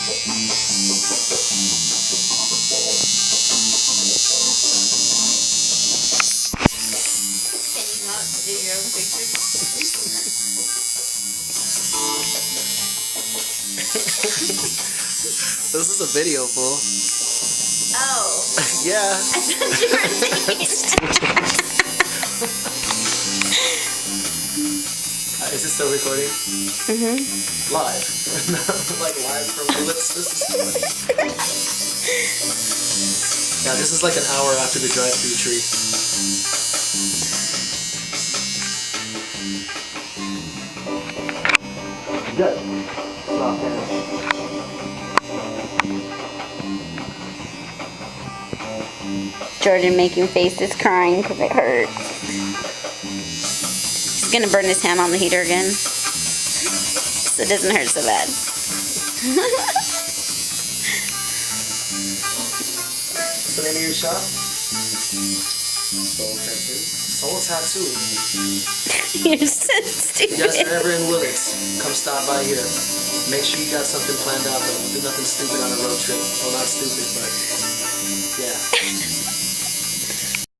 Can you not do your own pictures? This is a video, fool. Oh. Yeah. I thought you were taking Is it still recording? Mm-hmm. Live. Like live from the lips. This is funny. Yeah, this is like an hour after the drive-through tree. Good. Stop there. Jordan making faces, crying because it hurts. He's gonna burn his hand on the heater again, so it doesn't hurt so bad. What's the name of your shop? Soul Tattoo. Soul Tattoo. You're so stupid. You guys are ever in Willits, come stop by here. Make sure you got something planned out, though. Do nothing stupid on a road trip. Well, not stupid, but yeah.